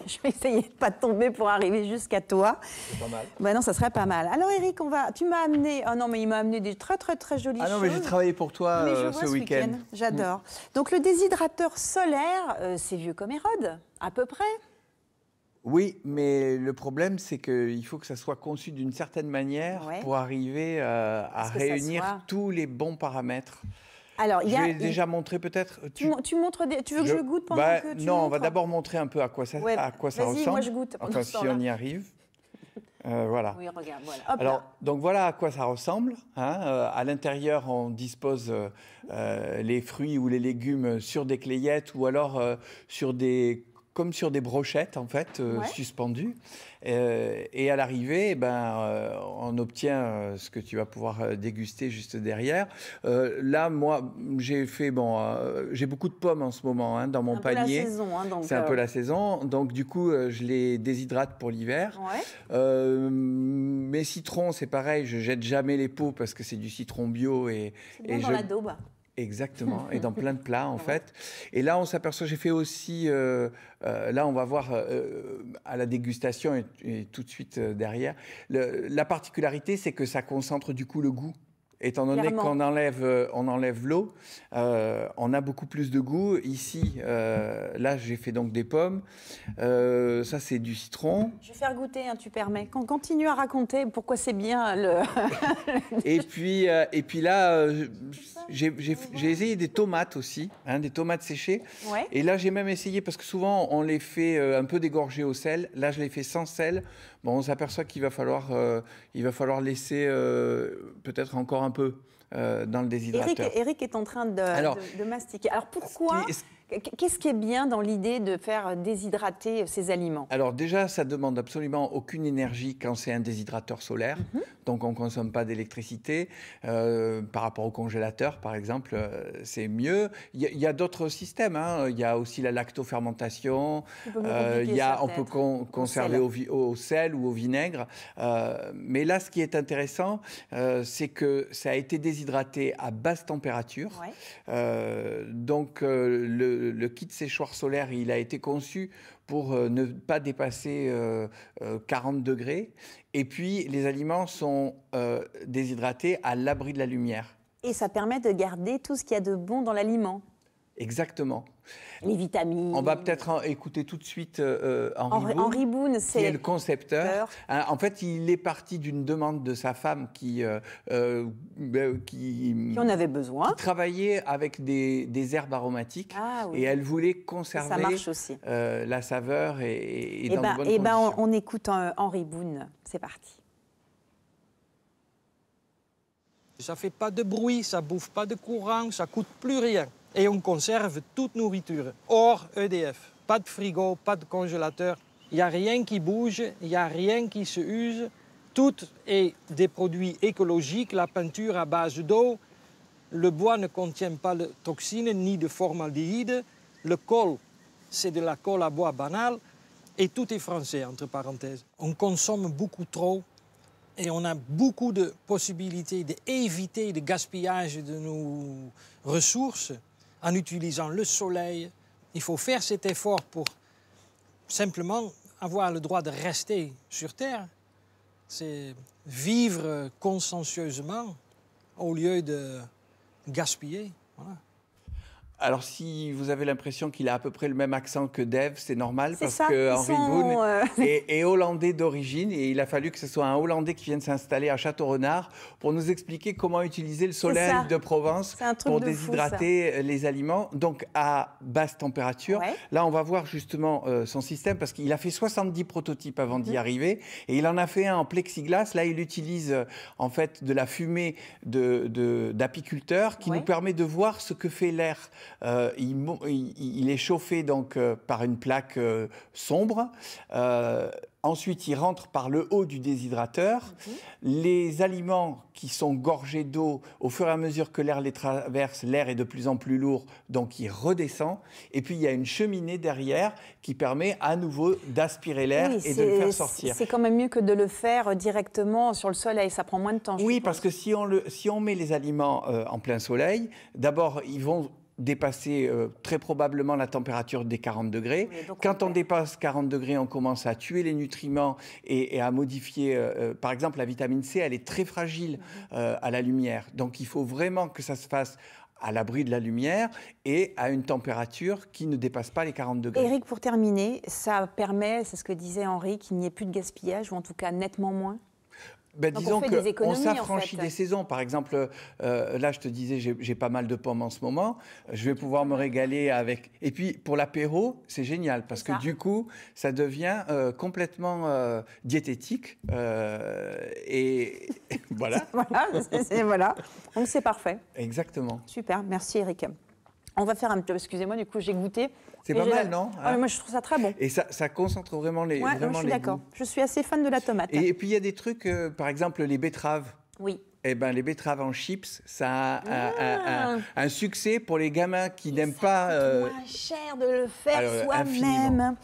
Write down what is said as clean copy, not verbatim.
Je vais essayer de ne pas tomber pour arriver jusqu'à toi. C'est pas mal. Ben non, ça serait pas mal. Alors Eric, tu m'as amené... Oh non, mais il m'a amené des très jolies choses. Ah non, mais j'ai travaillé pour toi ce week-end. J'adore. Donc le déshydrateur solaire, c'est vieux comme Hérode, à peu près. Oui, mais le problème, c'est qu'il faut que ça soit conçu d'une certaine manière pour arriver à réunir tous les bons paramètres. Alors, je vais déjà montrer peut-être. Tu montres tu veux que je goûte pendant que tu non, montres? on va d'abord montrer un peu à quoi ça ressemble. Moi je goûte. Enfin, si on y arrive. Voilà. Oui, regarde, voilà. Hop Alors, là. donc voilà à quoi ça ressemble. Hein. À l'intérieur, on dispose les fruits ou les légumes sur des clayettes ou alors comme sur des brochettes en fait, suspendues. Et à l'arrivée, on obtient ce que tu vas pouvoir déguster juste derrière. Là, moi, j'ai beaucoup de pommes en ce moment dans mon panier. C'est un peu la saison. Donc, du coup, je les déshydrate pour l'hiver. Mes citrons, c'est pareil. Je jette jamais les peaux parce que c'est du citron bio. C'est bon dans la daube. Exactement, et dans plein de plats en fait. Et là, on s'aperçoit, j'ai fait aussi, là on va voir à la dégustation et tout de suite derrière, la particularité c'est que ça concentre du coup le goût. Étant donné qu'on enlève l'eau, on a beaucoup plus de goût. Ici, là, j'ai fait donc des pommes. Ça, c'est du citron. Je vais faire goûter, tu permets. Continue à raconter pourquoi c'est bien le... et puis là, j'ai essayé des tomates aussi, des tomates séchées. Et là, j'ai même essayé, parce que souvent, on les fait un peu dégorger au sel. Là, je les fais sans sel. Bon, on s'aperçoit qu'il va falloir laisser peut-être encore un peu dans le déshydrateur. Eric est en train de mastiquer. Alors pourquoi Qu'est-ce qui est bien dans l'idée de faire déshydrater ces aliments? Alors déjà, ça demande absolument aucune énergie quand c'est un déshydrateur solaire. Donc on ne consomme pas d'électricité. Par rapport au congélateur, par exemple, c'est mieux. Il y a d'autres systèmes. Il y a aussi la lactofermentation. On peut conserver au sel ou au vinaigre. Mais là, ce qui est intéressant, c'est que ça a été déshydraté à basse température. Donc le kit séchoir solaire, il a été conçu pour ne pas dépasser 40 degrés. Et puis, les aliments sont déshydratés à l'abri de la lumière. Et ça permet de garder tout ce qu'il y a de bon dans l'aliment. Exactement. Les vitamines. On va peut-être écouter tout de suite Henri Boone, qui est le concepteur. En fait, il est parti d'une demande de sa femme qui en avait besoin. Qui travaillait avec des herbes aromatiques et elle voulait conserver la saveur et dans de bonnes conditions. On écoute Henri Boone. C'est parti. Ça fait pas de bruit, ça bouffe pas de courant, ça coûte plus rien. Et on conserve toute nourriture, hors EDF. Pas de frigo, pas de congélateur. Il n'y a rien qui bouge, il n'y a rien qui se use. Tout est des produits écologiques, la peinture à base d'eau. Le bois ne contient pas de toxines ni de formaldéhyde. Le col, c'est de la colle à bois banale. Et tout est français, entre parenthèses. On consomme beaucoup trop. Et on a beaucoup de possibilités d'éviter le gaspillage de nos ressources en utilisant le soleil. Il faut faire cet effort pour simplement avoir le droit de rester sur Terre. C'est vivre consciencieusement au lieu de gaspiller. Voilà. Alors, si vous avez l'impression qu'il a à peu près le même accent que Dave, c'est normal parce que Henri Boone est hollandais d'origine et il a fallu que ce soit un Hollandais qui vienne s'installer à Château-Renard pour nous expliquer comment utiliser le soleil de Provence pour déshydrater les aliments, donc à basse température. Là, on va voir justement son système parce qu'il a fait 70 prototypes avant d'y arriver et il en a fait un en plexiglas. Là, il utilise en fait de la fumée d'apiculteurs qui nous permet de voir ce que fait l'air. Il est chauffé donc par une plaque sombre. Ensuite, il rentre par le haut du déshydrateur. Les aliments qui sont gorgés d'eau, au fur et à mesure que l'air les traverse, l'air est de plus en plus lourd, donc il redescend. Et puis, il y a une cheminée derrière qui permet à nouveau d'aspirer l'air et de le faire sortir. C'est quand même mieux que de le faire directement sur le soleil. Ça prend moins de temps. Oui, parce que si on met les aliments en plein soleil, d'abord, ils vont dépasser très probablement la température des 40 degrés. Oui, quand on dépasse 40 degrés, on commence à tuer les nutriments et à modifier. Par exemple, la vitamine C, elle est très fragile à la lumière. Donc, il faut vraiment que ça se fasse à l'abri de la lumière et à une température qui ne dépasse pas les 40 degrés. Éric, pour terminer, ça permet, c'est ce que disait Henri, qu'il n'y ait plus de gaspillage, ou en tout cas nettement moins? Ben, disons qu'on s'affranchit des saisons. Par exemple, là, je te disais, j'ai pas mal de pommes en ce moment. Je vais pouvoir me régaler avec... Et puis, pour l'apéro, c'est génial parce que du coup, ça devient complètement diététique. Et voilà. Voilà. Donc, c'est parfait. Exactement. Super. Merci, Éric. On va faire un petit... Excusez-moi, du coup, j'ai goûté. C'est pas mal, non? Moi, je trouve ça très bon. Et ça concentre vraiment les goûts. Je suis d'accord. Je suis assez fan de la tomate. Et puis, il y a des trucs, par exemple, les betteraves. Oui. Eh ben, les betteraves en chips, ça a un succès pour les gamins qui n'aiment pas... moins cher de le faire soi-même.